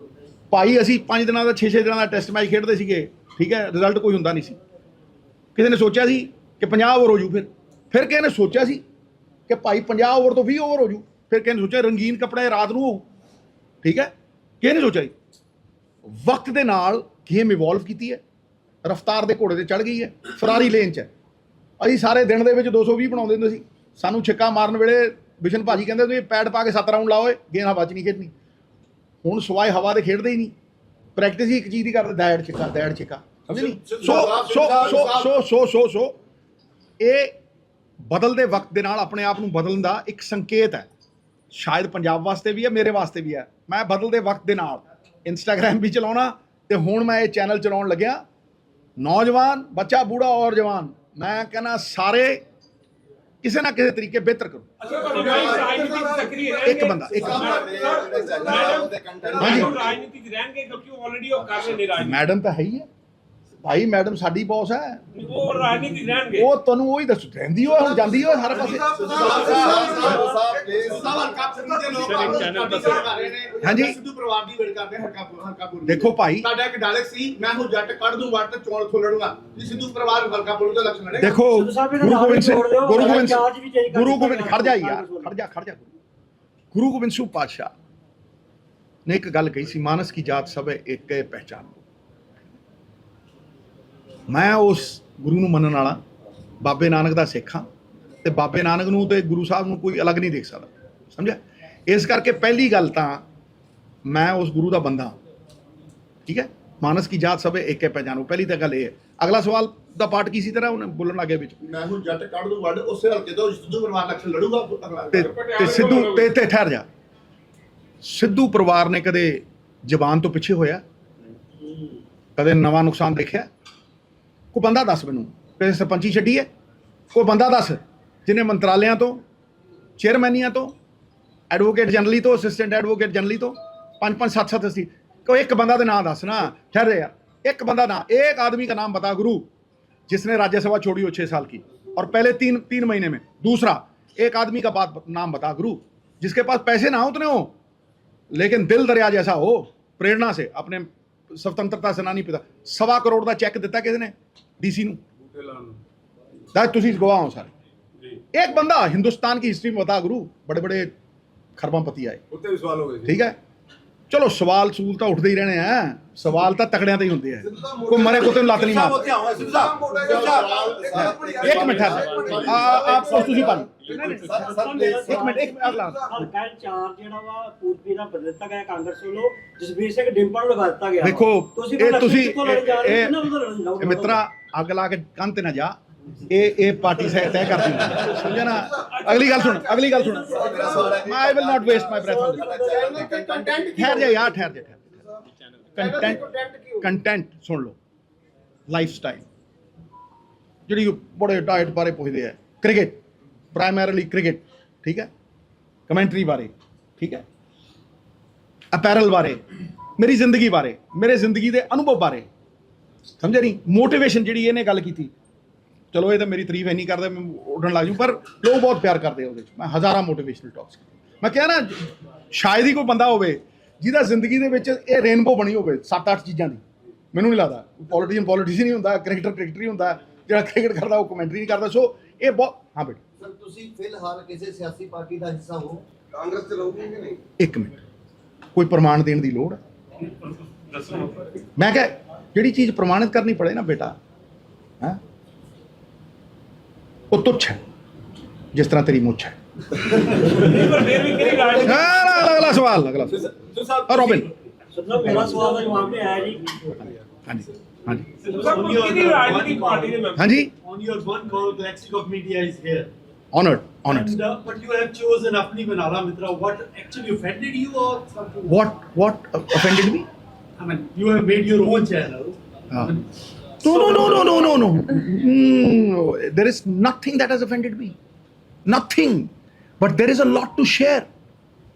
ਭਾਈ ਅਸੀਂ 5 ਦਿਨਾਂ ਦਾ 6 ਦਿਨਾਂ ਦਾ ਟੈਸਟ ਮੈਚ ਖੇਡਦੇ ਸੀਗੇ, ਠੀਕ ਹੈ, ਰਿਜ਼ਲਟ ਕੋਈ ਹੁੰਦਾ ਨਹੀਂ ਸੀ। ਕਿਸੇ ਨੇ ਸੋਚਿਆ ਸੀ ਕਿ 50 ਓਵਰ ਹੋ ਜੂ, ਫਿਰ ਕਿਸੇ ਨੇ ਸੋਚਿਆ ਸੀ ਕਿ ਭਾਈ 50 ਓਵਰ ਤੋਂ 20 ਓਵਰ ਹੋ ਜੂ, ਫਿਰ ਕਿਸੇ ਨੇ ਸੋਚਿਆ ਰੰਗੀਨ ਕੱਪੜੇ ਰਾਤ ਨੂੰ ਹੋਊ, ਠੀਕ ਹੈ। ਕਿਸੇ ਨੇ ਸੋਚਿਆ ਜੀ, ਵਕਤ ਦੇ ਨਾਲ ਗੇਮ ਇਵੋਲਵ ਕੀਤੀ ਹੈ, ਰਫਤਾਰ ਦੇ ਘੋੜੇ ਤੇ ਚੜ੍ਹ ਗਈ ਹੈ, ਫਰਾਰੀ ਲੇਨ 'ਚ ਹੈ। ਅਸੀਂ ਸਾਰੇ ਦਿਨ ਦੇ ਵਿੱਚ 220 ਬਣਾਉਂਦੇ ਹੁੰਦੇ ਸੀ। ਸਾਨੂੰ ਛਿੱਕਾ ਮਾਰਨ ਵੇਲੇ ਬਿਸ਼ਨ ਭਾਜੀ ਕਹਿੰਦੇ ਤੁਸੀਂ ਪੈਡ ਪਾ ਕੇ 7 ਰਾਊਂਡ ਲਾਓ, ਗੇਂਦ ਹਵਾ 'ਚ ਨਹੀਂ ਖੇਡਣੀ। ਹੁਣ ਸਵਾਏ ਹਵਾ ਦੇ ਖੇਡਦੇ ਹੀ ਨਹੀਂ, ਪ੍ਰੈਕਟਿਸ ਹੀ ਇੱਕ ਚੀਜ਼ ਦੀ ਕਰਦੇ, ਦੈੜ ਛਿੱਕਾ, ਸਮਝ ਨਹੀਂ। ਸੋ ਇਹ ਬਦਲਦੇ ਵਕਤ ਦੇ ਨਾਲ ਆਪਣੇ ਆਪ ਨੂੰ ਬਦਲਣ ਦਾ ਇੱਕ ਸੰਕੇਤ ਹੈ। ਸ਼ਾਇਦ ਪੰਜਾਬ ਵਾਸਤੇ ਵੀ ਹੈ, ਮੇਰੇ ਵਾਸਤੇ ਵੀ ਹੈ। ਮੈਂ ਬਦਲਦੇ ਵਕਤ ਦੇ ਨਾਲ ਇੰਸਟਾਗ੍ਰਾਮ ਵੀ ਚਲਾਉਣਾ, ਤੇ ਹੁਣ ਮੈਂ ਇਹ ਚੈਨਲ ਚਲਾਉਣ ਲੱਗਿਆ। ਨੌਜਵਾਨ, ਬੱਚਾ, ਬੂੜਾ ਔਰ ਜਵਾਨ, ਮੈਂ ਕਹਿੰਦਾ ਸਾਰੇ ਕਿਸੇ ਨਾ ਕਿਸੇ ਤਰੀਕੇ ਬਿਹਤਰ ਕਰੋ। ਇੱਕ ਬੰਦਾ ਰਾਜਨੀਤੀ ਚ ਰਹਿਣਗੇ ਕਿਉਂਕਿ ਉਹ ਆਲਰੇਡੀ ਉਹ ਕਰ ਰਹੇ ਨੇ ਰਾਜਨੀਤੀ। ਮੈਡਮ ਤਾਂ ਹੈ ਹੀ ਹੈ ਭਾਈ, ਮੈਡਮ ਸਾਡੀ ਬੌਸ ਹੈ, ਉਹ ਰਾਜਨੀਤੀ ਚ ਰਹਿਣਗੇ। ਉਹ ਤੁਹਾਨੂੰ ਉਹੀ ਦੱਸੂ, ਰਹਿੰਦੀ ਹੋ, ਹੁਣ ਜਾਂਦੀ ਹੋ ਹਰ ਪਾਸੇ। ਹਾਂਜੀ ਸਿੱਧੂ ਪਰਿਵਾਰ ਦੀ ਵੇਟ ਕਰਦੇ ਹਲਕਾਪੁਰ। ਦੇਖੋ ਭਾਈ, ਸਾਡਾ ਇੱਕ ਡਾਇਲੌਗ ਸੀ, ਮੈਂ ਹੁਣ ਜੱਟ ਕੱਢ ਦੂੰ ਵੱਟ ਤੇ ਚੋਣ ਖੋਲ ਲੜੂਗਾ। ਜੀ ਸਿੱਧੂ ਪਰਿਵਾਰ ਹਲਕਾਪੁਰ ਦਾ ਇਲੈਕਸ਼ਨ ਲੜੇਗਾ। ਦੇਖੋ ਗੁਰੂ ਗੋਬਿੰਦ ਖੜ ਜਾ ਯਾਰ, ਖੜ ਜਾ। ਗੁਰੂ ਗੋਬਿੰਦ ਸਿੰਘ ਪਾਤਸ਼ਾਹ ਨੇ ਇੱਕ ਗੱਲ ਕਹੀ ਸੀ, ਮਾਨਸ ਕੀ ਜਾਤ ਸਭ ਇੱਕ ਹੈ ਪਹਿਚਾਨ। ਮੈਂ ਉਸ ਗੁਰੂ ਨੂੰ ਮੰਨਣ ਵਾਲਾ, ਬਾਬੇ ਨਾਨਕ ਦਾ ਸਿੱਖ ਹਾਂ, ਤੇ ਬਾਬੇ ਨਾਨਕ ਨੂੰ ਤੇ ਗੁਰੂ ਸਾਹਿਬ ਨੂੰ ਕੋਈ ਅਲੱਗ ਨਹੀਂ ਦੇਖ ਸਕਦਾ, ਸਮਝਿਆ। ਇਸ ਕਰਕੇ ਪਹਿਲੀ ਗੱਲ ਤਾਂ ਮੈਂ ਉਸ ਗੁਰੂ ਦਾ ਬੰਦਾ, ਠੀਕ ਹੈ। ਮਾਨਸ ਕੀ ਜਾਤ ਸਭ ਇੱਕ ਹੈ ਪਹਿਚਾਨੋ, ਪਹਿਲੀ ਤਾਂ ਗੱਲ ਇਹ ਹੈ। ਅਗਲਾ ਸਵਾਲ ਦਾ ਪਾਰਟ ਕੀ ਸੀ ਤੇਰਾ, ਉਹਨੇ ਬੋਲਣ ਲੱਗੇ ਵਿੱਚ, ਮੈਂ ਹੁਣ ਜੱਟ ਕੱਢ ਦੂੰ ਵੱਟ, ਉਸੇ ਹਲਕੇ ਤੋਂ ਸਿੱਧੂ ਪਰਿਵਾਰ ਇਲੈਕਸ਼ਨ ਲੜੂਗਾ ਅਗਲਾ। ਤੇ ਸਿੱਧੂ ਤੇ ਠਹਿਰ ਜਾ, ਸਿੱਧੂ ਪਰਿਵਾਰ ਨੇ ਕਦੇ ਜ਼ਬਾਨ ਤੋਂ ਪਿੱਛੇ ਹੋਇਆ, ਕਦੇ ਨਵਾਂ ਨੁਕਸਾਨ ਦੇਖਿਆ? ਕੋਈ ਬੰਦਾ ਦੱਸ ਮੈਨੂੰ, ਕਿਸੇ ਸਰਪੰਚੀ ਛੱਡੀ ਹੈ? ਕੋਈ ਬੰਦਾ ਦੱਸ ਜਿਹਨੇ ਮੰਤਰਾਲਿਆਂ ਤੋਂ, ਚੇਅਰਮੈਨੀਆਂ ਤੋਂ, ਐਡਵੋਕੇਟ ਜਨਰਲੀ ਤੋਂ, ਅਸਿਸਟੈਂਟ ਐਡਵੋਕੇਟ ਜਨਰਲੀ ਤੋਂ 5-5 7-7 ਸੀ। कोई एक बंदा नाम दस ना, ठहरे यार, एक बंदा ना, एक आदमी का नाम बता गुरु जिसने राज्यसभा छोड़ी हो 6 साल की और पहले तीन महीने में। दूसरा, एक आदमी का नाम बता गुरु जिसके पास पैसे ना हो उतने हो, लेकिन दिल दरिया जैसा हो, प्रेरणा से अपने स्वतंत्रता सेनानी पिता 1.25 करोड़ का चैक दिता किसने? DC तुम गवाह हो सारे। एक बंदा हिंदुस्तान की हिस्ट्री में बता गुरु, बड़े बड़े खरबापति आए, उत्ते भी सवाल हो गए, ठीक है। ਚਲੋ ਸਵਾਲ ਸੂਲ ਤਾਂ ਉੱਠਦੇ ਹੀ ਰਹਿਣੇ ਆ, ਸਵਾਲ ਤਾਂ ਤਕੜਿਆਂ ਤੇ ਹੀ ਹੁੰਦੇ ਆ, ਕੋਈ ਮਰੇ ਕੁੱਤੇ ਨੂੰ ਲੱਤ ਨਹੀਂ ਸਾਹਿਬ ਮਾਰਦਾ। ਉੱਥੇ ਆਉਣਾ ਸਿੱਧੂ ਸਾਹਿਬ ਇੱਕ ਮਿੰਟ ਆਪ ਤੁਸੀਂ ਪਾਣੀ ਇੱਕ ਮਿੰਟ ਅਗਲਾ ਹਲਕਾ ਚਾਰ ਜਿਹੜਾ ਵਾ ਪੂਰਬੀ ਦਾ ਬਦਲ ਦਿੱਤਾ ਗਿਆ ਕਾਂਗਰਸ ਵੱਲੋਂ, ਜਸਬੀਰ ਸਿੰਘ ਡਿੰਪਲ ਨੂੰ ਲਗਾ ਦਿੱਤਾ ਗਿਆ। ਦੇਖੋ ਇਹ ਤੁਸੀਂ ਇਹ ਮਿੱਤਰਾ ਅੱਗ ਲਾ ਕੇ ਕੰਨ ਤੇ ਨਾ ਜਾ, ਇਹ ਪਾਰਟੀ ਤੈਅ ਕਰਦੀ ਹੈ, ਸਮਝਿਆ ਨਾ। ਅਗਲੀ ਗੱਲ ਸੁਣ I will not waste my breath. ਠਹਿਰ ਜਾ ਯਾਰ, ਠਹਿਰ ਜਾ। ਕੰਟੈਂਟ ਸੁਣ ਲਓ। ਲਾਈਫ ਸਟਾਈਲ ਜਿਹੜੀ ਬੜੇ ਡਾਇਟ ਬਾਰੇ ਪੁੱਛਦੇ ਆ, ਕ੍ਰਿਕਟ ਪ੍ਰਾਇਮਰੀਲੀ ਕ੍ਰਿਕਟ, ਠੀਕ ਹੈ, ਕਮੈਂਟਰੀ ਬਾਰੇ, ਠੀਕ ਹੈ, ਅਪੈਰਲ ਬਾਰੇ, ਮੇਰੀ ਜ਼ਿੰਦਗੀ ਬਾਰੇ, ਮੇਰੇ ਜ਼ਿੰਦਗੀ ਦੇ ਅਨੁਭਵ ਬਾਰੇ, ਸਮਝਿਆ ਨਹੀਂ। ਮੋਟੀਵੇਸ਼ਨ ਜਿਹੜੀ ਇਹਨੇ ਗੱਲ ਕੀਤੀ, ਚਲੋ ਇਹ ਤਾਂ ਮੇਰੀ ਤਾਰੀਫ ਨਹੀਂ ਕਰਦਾ, ਮੈਂ ਉੱਡਣ ਲੱਗ ਜੂ, ਪਰ ਲੋਕ ਬਹੁਤ ਪਿਆਰ ਕਰਦੇ ਆ ਉਹਦੇ 'ਚ। ਮੈਂ ਹਜ਼ਾਰਾਂ ਮੋਟੀਵੇਸ਼ਨਲ ਟਾਕਸ, ਮੈਂ ਕਿਹਾ ਨਾ ਸ਼ਾਇਦ ਹੀ ਕੋਈ ਬੰਦਾ ਹੋਵੇ ਜਿਹਦਾ ਜ਼ਿੰਦਗੀ ਦੇ ਵਿੱਚ ਇਹ ਰੇਨਬੋ ਬਣੀ ਹੋਵੇ 7-8 ਚੀਜ਼ਾਂ ਦੀ। ਮੈਨੂੰ ਨਹੀਂ ਲੱਗਦਾ ਪੋਲੀਟੀਸ਼ੀਅਨ ਨਹੀਂ ਹੁੰਦਾ, ਕ੍ਰਿਕਟਰ ਹੀ ਹੁੰਦਾ, ਜਿਹੜਾ ਕ੍ਰਿਕਟ ਕਰਦਾ ਉਹ ਕਮੈਂਟਰੀ ਨਹੀਂ ਕਰਦਾ। ਸੋ ਇਹ ਬਹੁਤ ਹਾਂ ਬੇਟਾ। ਸਰ ਤੁਸੀਂ ਫਿਲਹਾਲ ਕਿਸੇ ਸਿਆਸੀ ਪਾਰਟੀ ਦਾ ਹਿੱਸਾ ਹੋ? ਕਾਂਗਰਸ ਚ ਰਹੋਗੇ ਕਿ ਨਹੀਂ? ਇੱਕ ਮਿੰਟ, ਕੋਈ ਪ੍ਰਮਾਣ ਦੇਣ ਦੀ ਲੋੜ ਹੈ? ਮੈਂ ਕਿਹਾ ਜਿਹੜੀ ਚੀਜ਼ ਪ੍ਰਮਾਣਿਤ ਕਰਨੀ ਪੜੇ ਨਾ ਬੇਟਾ, ਹੈ ਉਹ ਤੁੱਛ ਹੈ, ਜਿਸ ਤਰ੍ਹਾਂ ਤੇਰੀ ਮੁੱਛ ਹੈ। ਅਗਲਾ ਸਵਾਲ ਰੋਬਿਨ। ਸੁਣੋ ਮੇਰਾ ਸਵਾਲ ਦਾ ਜਵਾਬ ਨਹੀਂ ਆਇਆ ਜੀ। ਹਾਂਜੀ ਹਾਂਜੀ ਪਾਰਟੀ ਹਾਂਜੀ। On your one call, the exit of media is here. Honored. And, but you have chosen Apni Banala Mitra. What actually offended you or something? What offended me? I mean, you have made your own channel. No. No. There is nothing that has offended me. Nothing. But there is a lot to share.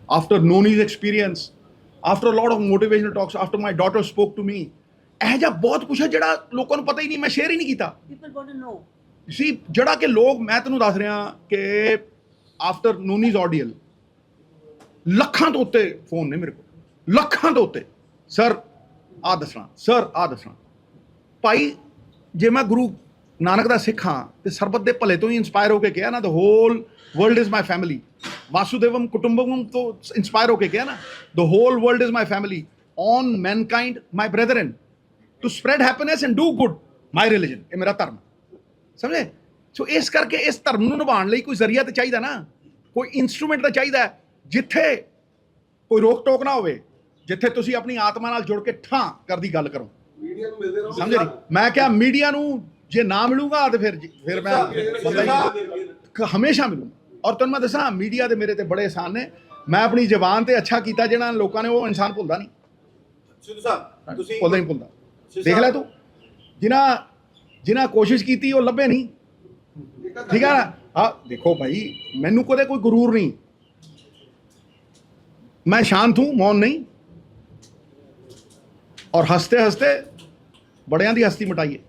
After Noni's experience, after a lot of motivational talks, after my daughter spoke to me, ਇਹ ਜਿਹਾ ਬਹੁਤ ਕੁਛ ਹੈ ਜਿਹੜਾ ਲੋਕਾਂ ਨੂੰ ਪਤਾ ਹੀ ਨਹੀਂ, ਮੈਂ ਸ਼ੇਅਰ ਹੀ ਨਹੀਂ ਕੀਤਾ। People want to know. ਸੀ ਜਿਹੜਾ ਕਿ ਲੋਕ, ਮੈਂ ਤੈਨੂੰ ਦੱਸ ਰਿਹਾ ਕਿ ਆਫਟਰ ਨੂਨੀਜ਼ ਆਡੀਅਲ ਲੱਖਾਂ ਤੋਂ ਉੱਤੇ ਫੋਨ ਨੇ ਮੇਰੇ ਕੋਲ, ਲੱਖਾਂ ਤੋਂ ਉੱਤੇ। ਸਰ ਆਹ ਦੱਸਣਾ ਭਾਈ, ਜੇ ਮੈਂ ਗੁਰੂ ਨਾਨਕ ਦਾ ਸਿੱਖ ਹਾਂ ਤੇ ਸਰਬਤ ਦੇ ਭਲੇ ਤੋਂ ਹੀ ਇੰਸਪਾਇਰ ਹੋ ਕੇ ਕਿਹਾ ਨਾ, the whole world is my family, ਵਾਸੁਦੇਵਮ ਕੁਟੁੰਬਕਮ ਤੋਂ ਇੰਸਪਾਇਰ ਹੋ ਕੇ ਕਿਹਾ ਨਾ, the whole world is my family, on mankind my brethren, to spread happiness and do good, my religion, ਇਹ ਮੇਰਾ ਧਰਮ, ਸਮਝੇ। ਸੋ ਇਸ ਕਰਕੇ ਇਸ ਧਰਮ ਨੂੰ ਨਿਭਾਉਣ ਲਈ ਕੋਈ ਜ਼ਰੀਆ ਤਾਂ ਚਾਹੀਦਾ ਨਾ, ਕੋਈ ਇੰਸਟਰੂਮੈਂਟ ਤਾਂ ਚਾਹੀਦਾ, ਜਿੱਥੇ ਕੋਈ ਰੋਕ ਟੋਕ ਨਾ ਹੋਵੇ, ਜਿੱਥੇ ਤੁਸੀਂ ਆਪਣੀ ਆਤਮਾ ਨਾਲ ਜੁੜ ਕੇ ਠਾਂ ਕਰਦੀ ਗੱਲ ਕਰੋ, ਮੀਡੀਆ ਨੂੰ ਮਿਲਦੇ ਰਹੋ। ਸਮਝੇ ਨਹੀਂ। ਮੈਂ ਕਿਹਾ ਮੀਡੀਆ ਨੂੰ ਜੇ ਨਾ ਮਿਲੂਗਾ ਤੇ ਫਿਰ ਮੈਂ ਬੰਦਾ ਹੀ ਹਮੇਸ਼ਾ ਮਿਲੂਗਾ। ਔਰ ਤੁਹਾਨੂੰ ਮੈਂ ਦੱਸਾਂ, ਮੀਡੀਆ ਦੇ ਮੇਰੇ ਤੇ ਬੜੇ ਅਹਿਸਾਨ ਨੇ। ਮੈਂ ਆਪਣੀ ਜ਼ਬਾਨ ਤੇ ਅੱਛਾ ਕੀਤਾ ਜਿਹੜਾ ਲੋਕਾਂ ਨੇ, ਉਹ ਇਨਸਾਨ ਭੁੱਲਦਾ ਨਹੀਂ। ਸਿੱਧੂ ਸਾਹਿਬ ਤੁਸੀਂ ਭੁੱਲਦਾ ਨਹੀਂ ਭੁੱਲਦਾ। ਦੇਖ ਲੈ ਤੂੰ, ਜਿਨ੍ਹਾਂ ਕੋਸ਼ਿਸ਼ ਕੀਤੀ ਉਹ ਲੱਭੇ ਨਹੀਂ, ਠੀਕ ਹੈ ਨਾ। ਹਾਂ ਦੇਖੋ ਭਾਈ, ਮੈਨੂੰ ਕਦੇ ਕੋਈ ਗੁਰੂਰ ਨਹੀਂ, मैं शांत हूं, मौन नहीं, और हंसते हंसते बड़ियां दी हस्ती मिटाइए,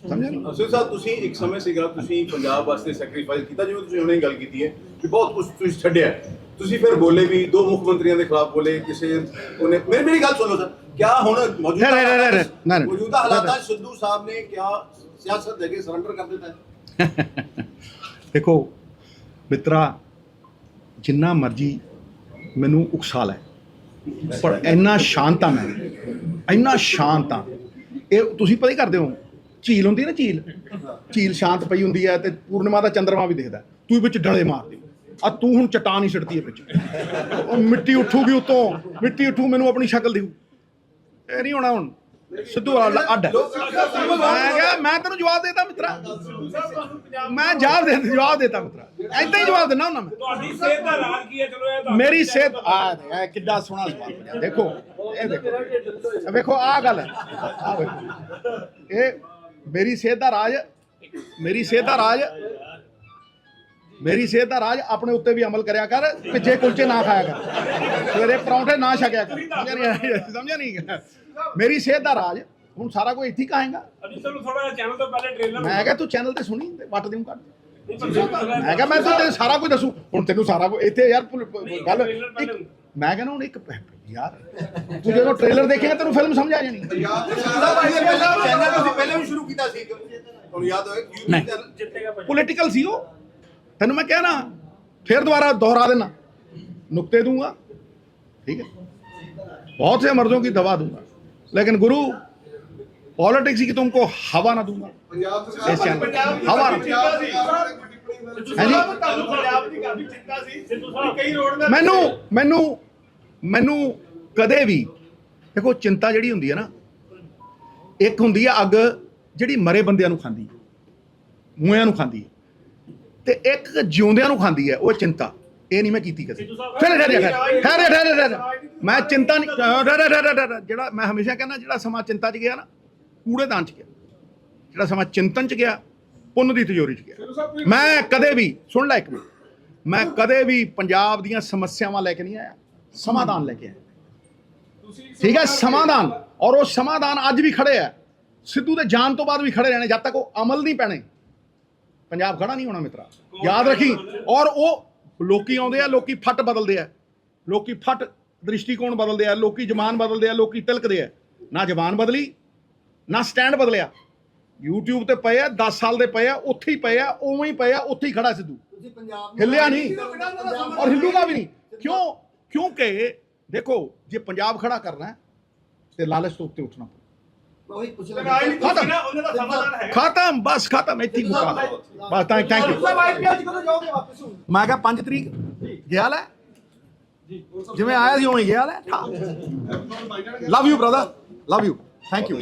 समझे ना। ਅਸਲ ਸਾਹਿਬ ਤੁਸੀਂ ਇੱਕ ਸਮੇਂ ਸੀਗਾ ਤੁਸੀਂ ਪੰਜਾਬ ਵਾਸਤੇ ਸੈਕਰੀਫਾਈਸ ਕੀਤਾ, ਜਿਵੇਂ ਤੁਸੀਂ ਹੁਣੇ ਗੱਲ ਕੀਤੀ ਹੈ ਕਿ ਬਹੁਤ ਕੁਝ ਤੁਸੀਂ ਛੱਡਿਆ, ਤੁਸੀਂ ਫਿਰ ਬੋਲੇ ਵੀ, 2 ਮੁੱਖ ਮੰਤਰੀਆਂ ਦੇ ਖਿਲਾਫ ਬੋਲੇ, ਕਿਸੇ ਉਹਨੇ ਮੇਰੀ ਗੱਲ ਸੁਣੋ ਸਰ, क्या ਹੁਣ ਮੌਜੂਦਾ ਹਾਲਾਤਾਂ ਸਿੱਧੂ ਸਾਹਿਬ ਨੇ क्या ਸਿਆਸਤ ਦੇ ਕੇ ਸਰੈਂਡਰ ਕਰ ਦਿੱਤਾ ਹੈ? देखो मित्रा, जिन्ना मर्जी मैनू उकसा लै, पर इन्ना शांत हाँ, मैं इन्ना शांत हाँ। ये तुसीं पता ही करदे हो, झील हुंदी है ना, झील शांत पई हुंदी है ते पूर्णिमा दा चंद्रमा भी दिखदा, तू विच डले मार दे, आ तू हुण चट्टान ही सिटदी है विच, मिट्टी उठूगी उत्तों, मिट्टी उठू, मैनू अपनी शक्ल दिखू, ये नहीं होना हुण। सिद्धू वाला अड्ड मैं तेन जवाब देता मित्रा, मैं जवाब देता मित्रा, ऐदा ही जवाब देना हुंदा मैं। मेरी सेहत किड्डा सोहना सवाल। देखो ये देखो, देखो आ गल है, ये मेरी सेहत दा राज, मेरी सेहत दा राज अपने उत्ते भी अमल करया कर, पिछे कुलचे ना खाया कर, सवेरे परौंठे ना छकिया कर, समझा नहीं। मेरी सेहत दा राज ਹੁਣ ਸਾਰਾ ਕੋਈ ਇੱਥੇ ਕਹਾਂਗਾ। ਚਲੋ ਥੋੜਾ ਜਿਹਾ ਚੈਨਲ ਤੋਂ ਪਹਿਲੇ ਟ੍ਰੇਲਰ ਮੈਂ ਕਿਹਾ ਤੂੰ ਚੈਨਲ ਤੇ ਸੁਣੀ ਤੇ ਵੱਟ ਦੇਉਂ ਕੱਢ, ਮੈਂ ਕਿਹਾ ਮੈਂ ਤੈਨੂੰ ਸਾਰਾ ਕੁਝ ਦੱਸੂ, ਹੁਣ ਤੈਨੂੰ ਸਾਰਾ ਕੁਝ ਇੱਥੇ ਯਾਰ ਗੱਲ ਇੱਕ, ਮੈਂ ਕਹਿੰਦਾ ਹੁਣ ਇੱਕ ਯਾਰ ਤੂੰ ਜਦੋਂ ਟ੍ਰੇਲਰ ਦੇਖੇਗਾ ਤੈਨੂੰ ਫਿਲਮ ਸਮਝ ਆ ਜਾਣੀ। ਚੈਨਲ ਤੁਸੀਂ ਪਹਿਲਾਂ ਵੀ ਸ਼ੁਰੂ ਕੀਤਾ ਸੀ, ਤੁਹਾਨੂੰ ਯਾਦ ਹੋਵੇ YouTube ਚੈਨਲ ਜਿੱਤੇਗਾ ਪੋਲੀਟੀਕਲ ਸੀ ਉਹ, ਤੈਨੂੰ ਮੈਂ ਕਹਿਣਾ ਫਿਰ ਦੁਬਾਰਾ ਦੁਹਰਾ ਦੇਣਾ, ਨੁਕਤੇ ਦੂੰਗਾ, ਠੀਕ ਹੈ। बहुत से मर्दों की दवा दूंगा, लेकिन गुरु पॉलिटिक्स की तुमको हवा ना दूंगा ਪੰਜਾਬ इस चैनल ਪੰਜਾਬ हवा ना। ਤੁਹਾਨੂੰ ਪੰਜਾਬ ਦੀ ਕਾਫੀ ਚਿੰਤਾ ਸੀ ਸਿੱਧੂ ਸਾਹਿਬ ਕਈ ਰੋਡ ਦੇ ਮੈਨੂੰ ਮੈਨੂੰ ਮੈਨੂੰ ਕਦੇ ਵੀ ਦੇਖੋ, ਚਿੰਤਾ ਜਿਹੜੀ ਹੁੰਦੀ ਹੈ ਨਾ, ਇੱਕ ਹੁੰਦੀ ਹੈ ਅੱਗ ਜਿਹੜੀ ਮਰੇ ਬੰਦਿਆਂ ਨੂੰ ਖਾਂਦੀ, ਮੂੰਹਿਆਂ ਨੂੰ ਖਾਂਦੀ ਹੈ, ਤੇ ਇੱਕ ਜਿਉਂਦਿਆਂ ਨੂੰ ਖਾਂਦੀ ਹੈ, ਉਹ ਚਿੰਤਾ। ਇਹ ਨਹੀਂ ਮੈਂ ਕੀਤੀ ਕਦੇ। ਠਹਿਰ ਮੈਂ ਚਿੰਤਾ ਨਹੀਂ, ਜਿਹੜਾ ਮੈਂ ਹਮੇਸ਼ਾ ਕਹਿੰਦਾ, ਜਿਹੜਾ ਸਮਾਂ ਚਿੰਤਾ 'ਚ ਗਿਆ ਨਾ, ਕੂੜੇਦਾਨ 'ਚ ਗਿਆ। ਜਿਹੜਾ ਸਮਾਂ ਚਿੰਤਨ 'ਚ ਗਿਆ, ਪੁੰਨ ਦੀ ਤਿਜੋਰੀ 'ਚ ਗਿਆ। ਮੈਂ ਕਦੇ ਵੀ, ਸੁਣ ਲੈ ਇੱਕ ਮਿੰਟ, ਮੈਂ ਕਦੇ ਵੀ ਪੰਜਾਬ ਦੀਆਂ ਸਮੱਸਿਆਵਾਂ ਲੈ ਕੇ ਨਹੀਂ ਆਇਆ, ਸਮਾਧਾਨ ਲੈ ਕੇ ਆਇਆ। ਠੀਕ ਹੈ, ਸਮਾਧਾਨ। ਔਰ ਉਹ ਸਮਾਧਾਨ ਅੱਜ ਵੀ ਖੜੇ ਆ। ਸਿੱਧੂ ਦੇ ਜਾਣ ਤੋਂ ਬਾਅਦ ਵੀ ਖੜੇ ਰਹਿਣੇ, ਜਦ ਤੱਕ ਉਹ ਅਮਲ ਨਹੀਂ ਪੈਣੇ, ਪੰਜਾਬ ਖੜਾ ਨਹੀਂ ਹੋਣਾ ਮਿੱਤਰਾ, ਯਾਦ ਰੱਖੀ। ਔਰ ਉਹ ਲੋਕੀ ਆਉਂਦੇ ਆ, ਲੋਕੀ ਫੱਟ ਬਦਲਦੇ ਆ, ਲੋਕੀ ਫੱਟ ਦ੍ਰਿਸ਼ਟੀਕੋਣ ਬਦਲਦੇ ਆ, ਲੋਕੀ ਜ਼ਬਾਨ ਬਦਲਦੇ ਆ, ਲੋਕੀ ਤਿਲਕਦੇ ਆ। ਨਾ ਜ਼ਬਾਨ ਬਦਲੀ, ਨਾ ਸਟੈਂਡ ਬਦਲਿਆ। YouTube ਤੇ ਪਏ ਆ, 10 ਸਾਲ ਦੇ ਪਏ ਆ, ਉੱਥੇ ਹੀ ਪਏ ਆ, ਉਵੇਂ ਹੀ ਪਏ ਆ, ਉੱਥੇ ਹੀ ਖੜਾ ਸਿੱਧੂ, ਹਿੱਲਿਆ ਨਹੀਂ ਔਰ ਹਿੱਲੂਗਾ ਵੀ ਨਹੀਂ। ਕਿਉਂ? ਕਿਉਂਕਿ ਦੇਖੋ, ਜੇ ਪੰਜਾਬ ਖੜਾ ਕਰਨਾ ਹੈ ਤੇ ਲਾਲਚ ਤੋਂ ਉੱਤੇ ਉੱਠਣਾ ਪਊ। ਖਤਮ, ਬਸ ਖਤਮ, ਇੱਥੇ ਹੀ ਮੁਕਾ ਬਸ। Thank you. ਮੈਂ ਕਿਹਾ 5 ਤਰੀਕ ਗਿਆ ਲੈ, ਜਿਵੇਂ ਆਇਆ ਸੀ ਉਵੇਂ ਗਿਆ ਲੈ। Love you brother, love you, thank you.